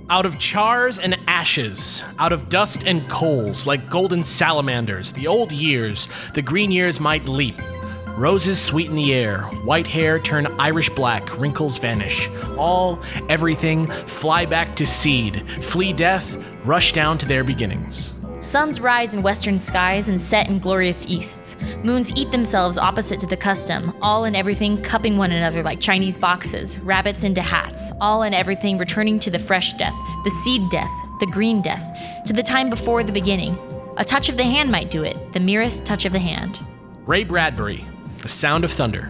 Out of chars and ashes, out of dust and coals, like golden salamanders, the old years, the green years might leap. Roses sweeten the air, white hair turn Irish black, wrinkles vanish. All, everything, fly back to seed, flee death, rush down to their beginnings. Suns rise in western skies and set in glorious easts. Moons eat themselves opposite to the custom, all and everything cupping one another like Chinese boxes, rabbits into hats, all and everything returning to the fresh death, the seed death, the green death, to the time before the beginning. A touch of the hand might do it, the merest touch of the hand. Ray Bradbury, The Sound of Thunder.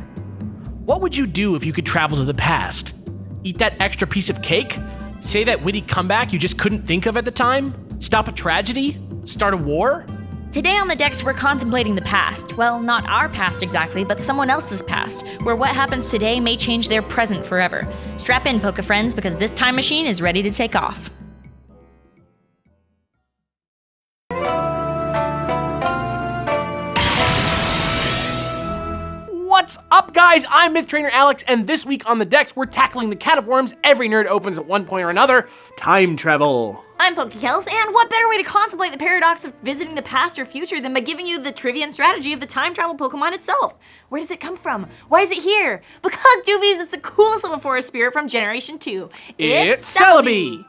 What would you do if you could travel to the past? Eat that extra piece of cake? Say that witty comeback you just couldn't think of at the time? Stop a tragedy? Start a war? Today on the Dex, we're contemplating the past. Well, not our past exactly, but someone else's past, where what happens today may change their present forever. Strap in, Poke friends, because this time machine is ready to take off. What's up, guys? I'm Myth Trainer Alex, and this week on the Dex, we're tackling the can of worms every nerd opens at one point or another: time travel. I'm PokeKellz, and what better way to contemplate the paradox of visiting the past or future than by giving you the trivia and strategy of the time travel Pokemon itself? Where does it come from? Why is it here? Because, doobies, it's the coolest little forest spirit from Generation 2. It's Celebi!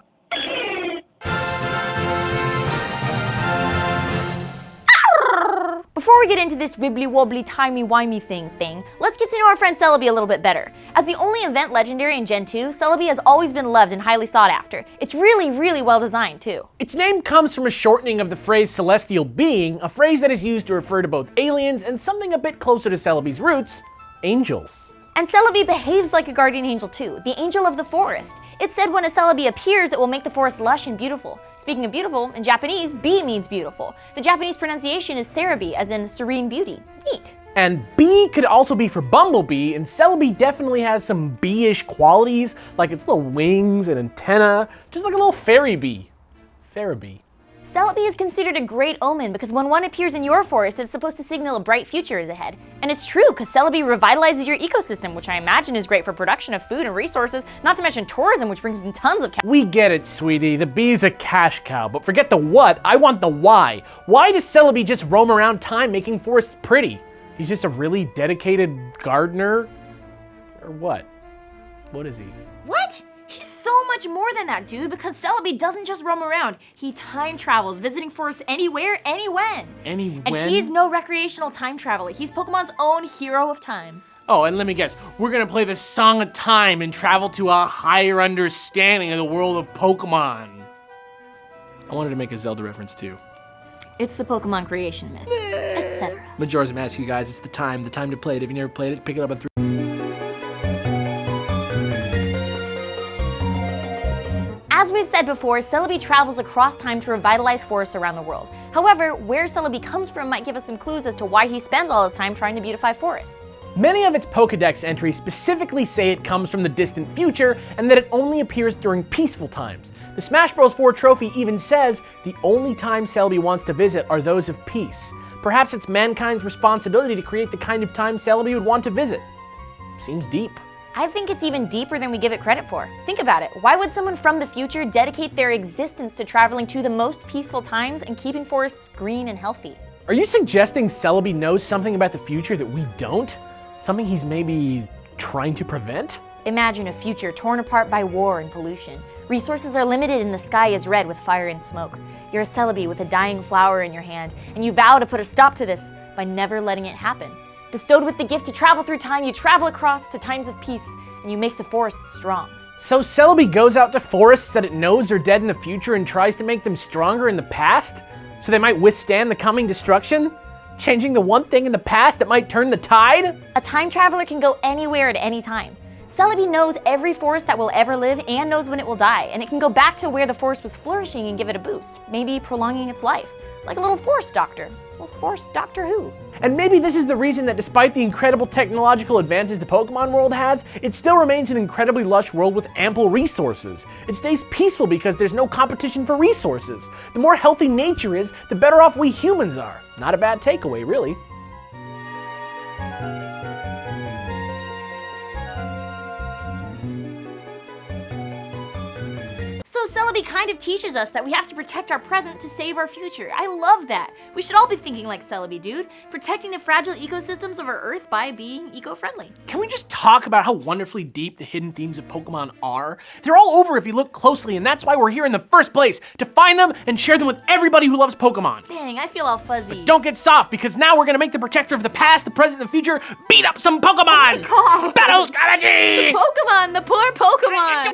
Before we get into this wibbly-wobbly, timey-wimey thing, let's get to know our friend Celebi a little bit better. As the only event legendary in Gen 2, Celebi has always been loved and highly sought after. It's really, really well designed, too. Its name comes from a shortening of the phrase celestial being, a phrase that is used to refer to both aliens and something a bit closer to Celebi's roots, angels. And Celebi behaves like a guardian angel too, the angel of the forest. It's said when a Celebi appears, it will make the forest lush and beautiful. Speaking of beautiful, in Japanese, bee means beautiful. The Japanese pronunciation is Celebi, as in serene beauty. Neat. And bee could also be for bumblebee, and Celebi definitely has some bee-ish qualities, like its little wings and antenna, just like a little fairy bee. Fairy. Celebi is considered a great omen because when one appears in your forest, it's supposed to signal a bright future is ahead. And it's true, because Celebi revitalizes your ecosystem, which I imagine is great for production of food and resources, not to mention tourism, which brings in tons of cash. We get it, sweetie. The bee's a cash cow, but forget the what, I want the why. Why does Celebi just roam around time making forests pretty? He's just a really dedicated gardener? Or what? What is he? What? He's so much more than that, dude, because Celebi doesn't just roam around. He time travels, visiting forests anywhere, anywhen. Anywhen? And he's no recreational time traveler. He's Pokemon's own hero of time. Oh, and let me guess, we're gonna play the Song of Time and travel to a higher understanding of the world of Pokemon. I wanted to make a Zelda reference too. It's the Pokemon creation myth, etc. Majora's Mask, you guys, it's the time to play it. If you never played it, pick it up at 3. As we've said before, Celebi travels across time to revitalize forests around the world. However, where Celebi comes from might give us some clues as to why he spends all his time trying to beautify forests. Many of its Pokedex entries specifically say it comes from the distant future and that it only appears during peaceful times. The Smash Bros. 4 trophy even says the only times Celebi wants to visit are those of peace. Perhaps it's mankind's responsibility to create the kind of time Celebi would want to visit. Seems deep. I think it's even deeper than we give it credit for. Think about it. Why would someone from the future dedicate their existence to traveling to the most peaceful times and keeping forests green and healthy? Are you suggesting Celebi knows something about the future that we don't? Something he's maybe trying to prevent? Imagine a future torn apart by war and pollution. Resources are limited and the sky is red with fire and smoke. You're a Celebi with a dying flower in your hand, and you vow to put a stop to this by never letting it happen. Bestowed with the gift to travel through time, you travel across to times of peace, and you make the forests strong. So Celebi goes out to forests that it knows are dead in the future and tries to make them stronger in the past? So they might withstand the coming destruction? Changing the one thing in the past that might turn the tide? A time traveler can go anywhere at any time. Celebi knows every forest that will ever live and knows when it will die, and it can go back to where the forest was flourishing and give it a boost, maybe prolonging its life. Like a little forest doctor. A little forest Doctor Who. And maybe this is the reason that despite the incredible technological advances the Pokemon world has, it still remains an incredibly lush world with ample resources. It stays peaceful because there's no competition for resources. The more healthy nature is, the better off we humans are. Not a bad takeaway, really. So Celebi kind of teaches us that we have to protect our present to save our future. I love that. We should all be thinking like Celebi, dude. Protecting the fragile ecosystems of our Earth by being eco-friendly. Can we just talk about how wonderfully deep the hidden themes of Pokemon are? They're all over if you look closely, and that's why we're here in the first place, to find them and share them with everybody who loves Pokemon. Dang, I feel all fuzzy. Don't get soft, because now we're gonna make the protector of the past, the present, and the future beat up some Pokemon! Oh my God. Battle strategy! Pokemon, the poor Pokemon!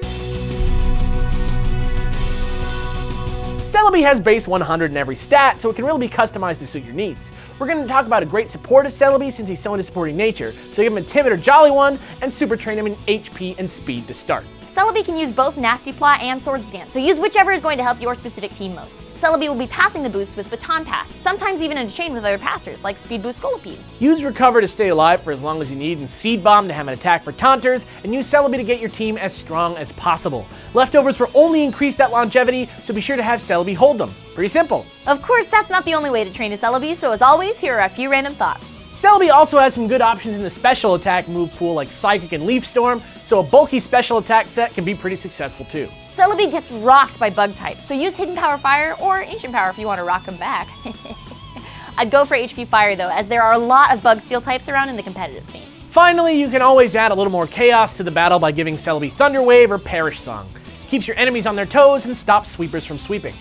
Celebi has base 100 in every stat, so it can really be customized to suit your needs. We're going to talk about a great supportive Celebi since he's so into supporting nature, so give him a timid or jolly one, and super train him in HP and speed to start. Celebi can use both Nasty Plot and Swords Dance, so use whichever is going to help your specific team most. Celebi will be passing the boost with Baton Pass, sometimes even interchained with other passers, like Speed Boost Scolipede. Use Recover to stay alive for as long as you need, and Seed Bomb to have an attack for taunters, and use Celebi to get your team as strong as possible. Leftovers will only increase that longevity, so be sure to have Celebi hold them. Pretty simple. Of course, that's not the only way to train a Celebi, so as always, here are a few random thoughts. Celebi also has some good options in the special attack move pool like Psychic and Leaf Storm, so a bulky special attack set can be pretty successful too. Celebi gets rocked by bug types, so use Hidden Power Fire or Ancient Power if you want to rock him back. I'd go for HP Fire though, as there are a lot of bug steel types around in the competitive scene. Finally, you can always add a little more chaos to the battle by giving Celebi Thunder Wave or Perish Song. Keeps your enemies on their toes and stops sweepers from sweeping.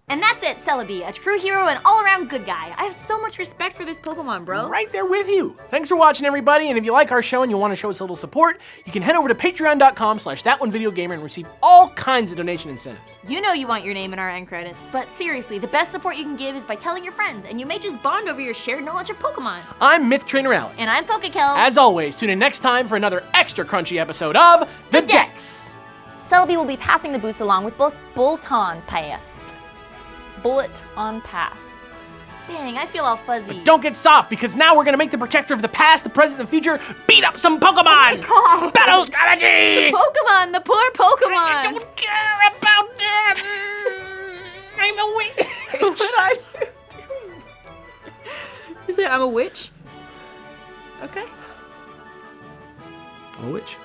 And that's it, Celebi, a true hero and all-around good guy. I have so much respect for this Pokemon, bro. Right there with you. Thanks for watching, everybody, and if you like our show and you want to show us a little support, you can head over to patreon.com/thatonevideogamer and receive all kinds of donation incentives. You know you want your name in our end credits, but seriously, the best support you can give is by telling your friends, and you may just bond over your shared knowledge of Pokemon. I'm Myth Trainer Alex. And I'm PokeKellz. As always, tune in next time for another extra crunchy episode of The Dex. Celebi will be passing the boost along with both Baton Pass. Bullet on Pass. Dang, I feel all fuzzy. But don't get soft, because now we're gonna make the protector of the past, the present, and the future beat up some Pokemon! Oh my God. Battle strategy! The Pokemon, the poor Pokemon! I don't care about them! I'm a witch! What are you doing? You say I'm a witch? Okay. I'm a witch.